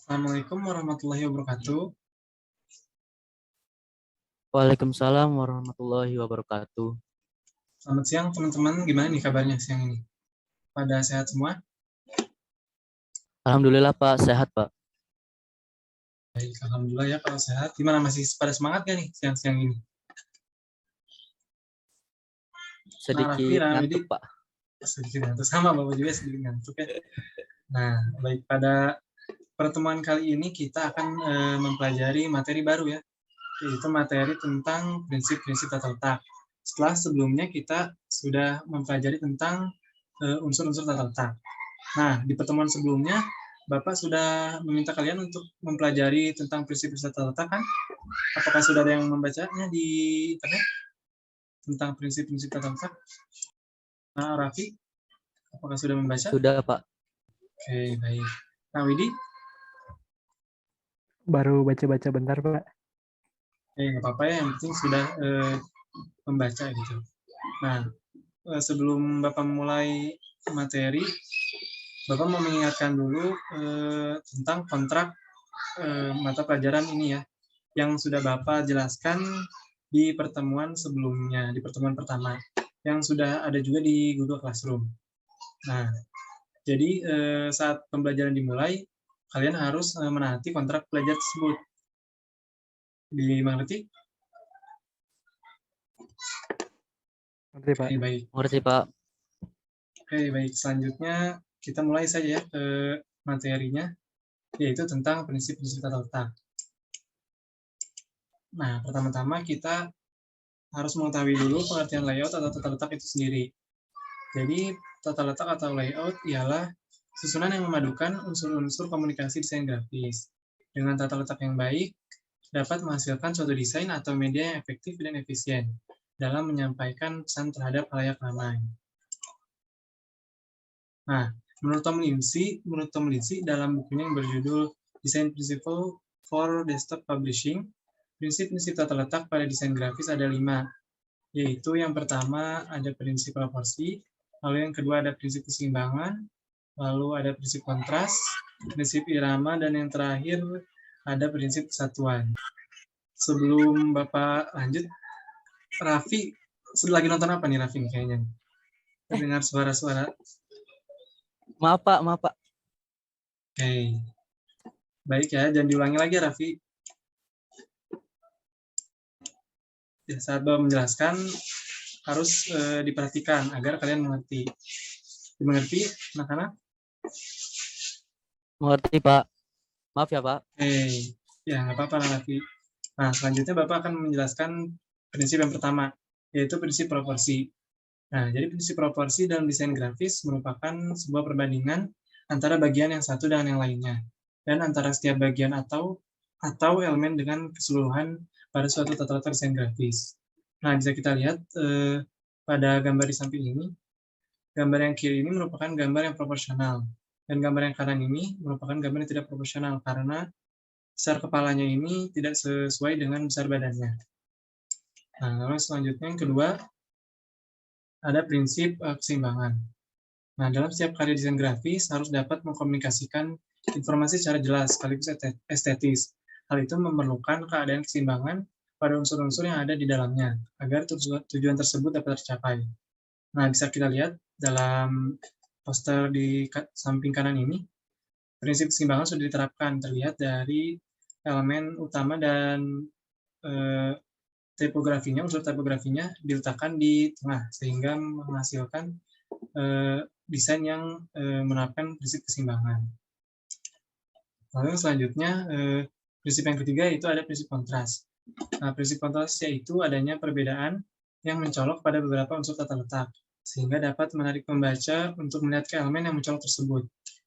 Assalamualaikum warahmatullahi wabarakatuh. Waalaikumsalam warahmatullahi wabarakatuh. Selamat siang teman-teman, gimana nih kabarnya siang ini? Pada sehat semua? Alhamdulillah Pak, sehat Pak. Baik, alhamdulillah ya kalau sehat. Gimana, masih pada semangat gak nih siang-siang ini? Sedikit Widi, ngantuk Pak. sedikit ngantuk, sama Bapak juga sedikit ngantuk ya. Nah, baik, pada pertemuan kali ini kita akan mempelajari materi baru ya, yaitu materi tentang prinsip-prinsip tata letak. Setelah sebelumnya kita sudah mempelajari tentang unsur-unsur tata letak. Nah, di pertemuan sebelumnya, Bapak sudah meminta kalian untuk mempelajari tentang prinsip-prinsip tata letak kan? Apakah sudah ada yang membacanya di internet tentang prinsip-prinsip tata letak? Nah, Raffi, apakah sudah membaca? Sudah Pak. Oke, baik. Nah, Widi? Baru baca-baca bentar Pak. Nggak apa-apa ya, yang penting sudah membaca gitu. Nah, sebelum Bapak mulai materi, Bapak mau mengingatkan dulu tentang kontrak mata pelajaran ini ya, yang sudah Bapak jelaskan di pertemuan sebelumnya, di pertemuan pertama, yang sudah ada juga di Google Classroom. Nah, jadi saat pembelajaran dimulai, kalian harus menaati kontrak pelajar tersebut. Dimengerti? Ngerti Pak. Oke, baik. Mengerti Pak. Oke, baik. Selanjutnya kita mulai saja ya ke materinya, yaitu tentang prinsip-prinsip tata letak. Nah, pertama-tama kita harus mengetahui dulu pengertian layout atau tata letak itu sendiri. Jadi, tata letak atau layout ialah susunan yang memadukan unsur-unsur komunikasi desain grafis. Dengan tata letak yang baik, dapat menghasilkan suatu desain atau media yang efektif dan efisien dalam menyampaikan pesan terhadap khalayak ramai. Nah, menurut Tom Lindsay dalam bukunya yang berjudul Design Principle for Desktop Publishing, prinsip-prinsip tata letak pada desain grafis ada 5, yaitu yang pertama ada prinsip proporsi, lalu yang kedua ada prinsip keseimbangan, lalu ada prinsip kontras, prinsip irama, dan yang terakhir ada prinsip kesatuan. Sebelum Bapak lanjut, Raffi, lagi nonton apa nih Raffi kayaknya? Dengar suara-suara. Maaf Pak. Oke. Baik ya, jangan diulangi lagi Raffi. Ya, saat Bapak menjelaskan, harus diperhatikan agar kalian mengerti. Dimengerti, anak-anak? Mengerti Pak. Maaf ya Pak. Ya nggak apa-apa Raffi. Nah, selanjutnya Bapak akan menjelaskan prinsip yang pertama, yaitu prinsip proporsi. Nah, jadi prinsip proporsi dalam desain grafis merupakan sebuah perbandingan antara bagian yang satu dengan yang lainnya, dan antara setiap bagian atau elemen dengan keseluruhan pada suatu tata letak desain grafis. Nah, bisa kita lihat pada gambar di samping ini, gambar yang kiri ini merupakan gambar yang proporsional, dan gambar yang kanan ini merupakan gambar yang tidak proporsional karena besar kepalanya ini tidak sesuai dengan besar badannya. Nah, lalu selanjutnya yang kedua, ada prinsip keseimbangan. Nah, dalam setiap karya desain grafis harus dapat mengkomunikasikan informasi secara jelas sekaligus estetis. Hal itu memerlukan keadaan keseimbangan pada unsur-unsur yang ada di dalamnya, agar tujuan tersebut dapat tercapai. Nah, bisa kita lihat dalam poster di samping kanan ini, prinsip keseimbangan sudah diterapkan, terlihat dari elemen utama dan unsur tipografinya diletakkan di tengah, sehingga menghasilkan desain yang menerapkan prinsip keseimbangan. Lalu selanjutnya, prinsip yang ketiga yaitu ada prinsip kontras. Nah, prinsip kontras yaitu adanya perbedaan yang mencolok pada beberapa unsur tata letak, sehingga dapat menarik pembaca untuk melihat ke elemen yang mencolok tersebut.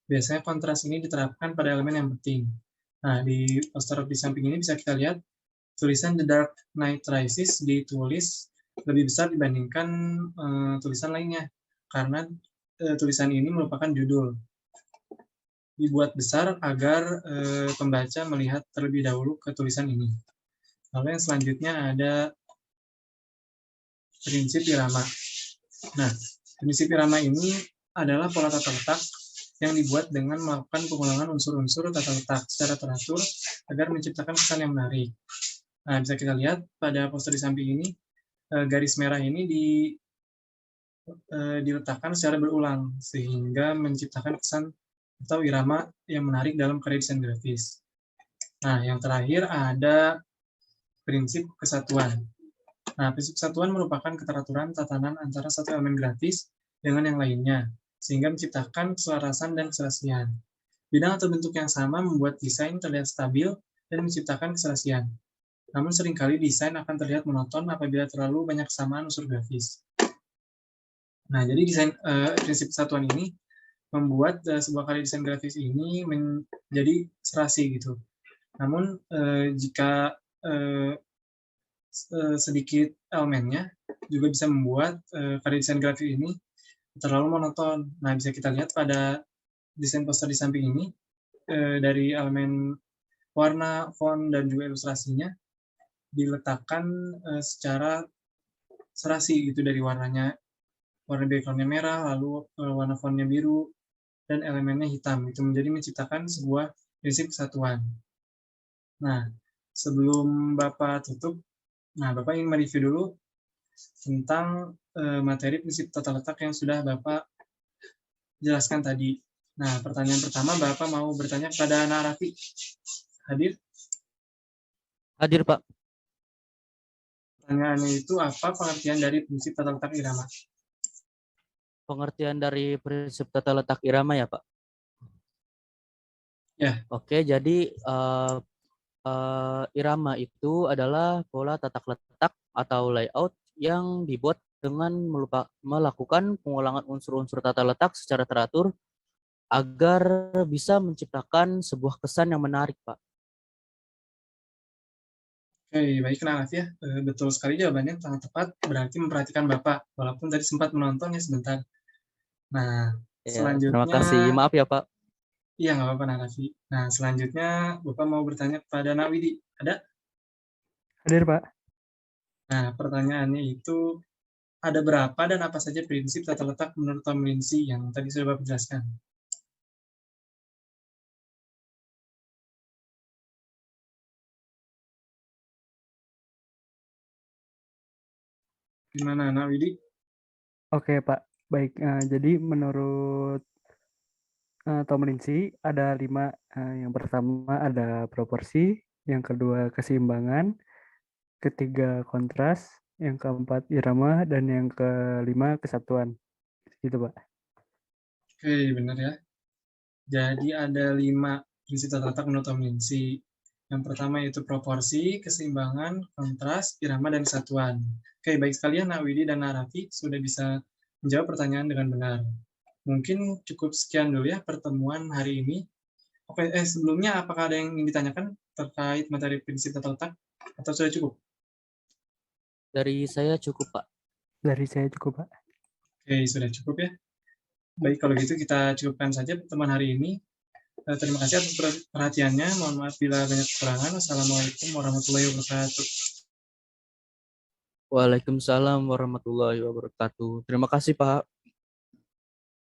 Biasanya kontras ini diterapkan pada elemen yang penting. Nah, di poster di samping ini bisa kita lihat tulisan The Dark Knight Rises ditulis lebih besar dibandingkan tulisan lainnya, karena tulisan ini merupakan judul. Dibuat besar agar pembaca melihat terlebih dahulu ke tulisan ini. Lalu yang selanjutnya ada prinsip irama. Nah, prinsip irama ini adalah pola tata letak yang dibuat dengan melakukan pengulangan unsur-unsur tata letak secara teratur agar menciptakan kesan yang menarik. Nah, bisa kita lihat pada poster di samping ini, garis merah ini diletakkan secara berulang sehingga menciptakan kesan atau irama yang menarik dalam karya desain grafis. Nah, yang terakhir ada prinsip kesatuan. Nah, prinsip kesatuan merupakan keteraturan tatanan antara satu elemen grafis dengan yang lainnya, sehingga menciptakan keselarasan dan keserasian. Bidang atau bentuk yang sama membuat desain terlihat stabil dan menciptakan keserasian. Namun seringkali desain akan terlihat monoton apabila terlalu banyak kesamaan unsur grafis. Nah, jadi prinsip kesatuan ini membuat sebuah karya desain grafis ini menjadi serasi gitu. Namun jika sedikit elemennya juga bisa membuat karya desain grafis ini terlalu monoton. Nah, bisa kita lihat pada desain poster di samping ini, dari elemen warna, font, dan juga ilustrasinya diletakkan secara serasi gitu, dari warna background-nya merah, lalu warna fontnya biru, dan elemennya hitam. Itu menjadi menciptakan sebuah prinsip kesatuan. Nah, sebelum Bapak tutup, Bapak ingin mereview dulu tentang materi prinsip tata letak yang sudah Bapak jelaskan tadi. Nah, pertanyaan pertama, Bapak mau bertanya kepada Nak Raffi. Hadir? Hadir, Pak. Pertanyaannya itu, apa pengertian dari prinsip tata letak irama? Pengertian dari prinsip tata letak irama ya, Pak? Ya. Oke, jadi irama itu adalah pola tata letak atau layout yang dibuat dengan melakukan pengulangan unsur-unsur tata letak secara teratur agar bisa menciptakan sebuah kesan yang menarik, Pak. Oke, baik, Nak Raffi ya. Betul sekali jawabannya, sangat tepat. Berarti memperhatikan Bapak, walaupun tadi sempat menonton ya sebentar. Nah, Ya, selanjutnya... terima kasih. Maaf ya, Pak. Iya, nggak apa-apa, Nak Raffi. Nah, selanjutnya Bapak mau bertanya kepada Nak Widi. Ada? Hadir, Pak. Nah, pertanyaannya itu, ada berapa dan apa saja prinsip tata letak menurut Tom Lindsay yang tadi sudah Bapak jelaskan? Gimana, Nak Widi? Oke, Pak. Baik, jadi menurut Tom Lindsay ada 5. Yang pertama ada proporsi, yang kedua keseimbangan, ketiga kontras, yang keempat irama, dan yang kelima kesatuan. Gitu, Pak. Oke, benar ya. Jadi ada 5 prinsip tata letak menurut Tom Lindsay. Yang pertama yaitu proporsi, keseimbangan, kontras, irama, dan kesatuan. Oke, baik sekalian Nak Widi dan Nak Raffi sudah bisa menjawab pertanyaan dengan benar. Mungkin cukup sekian dulu ya pertemuan hari ini. Oke, sebelumnya apakah ada yang ingin ditanyakan terkait materi prinsip tata letak atau sudah cukup? Dari saya cukup, Pak. Dari saya cukup, Pak. Oke, sudah cukup ya. Baik, kalau gitu kita cukupkan saja pertemuan hari ini. Terima kasih atas perhatiannya. Mohon maaf bila banyak kekurangan. Wassalamualaikum warahmatullahi wabarakatuh. Waalaikumsalam warahmatullahi wabarakatuh. Terima kasih, Pak.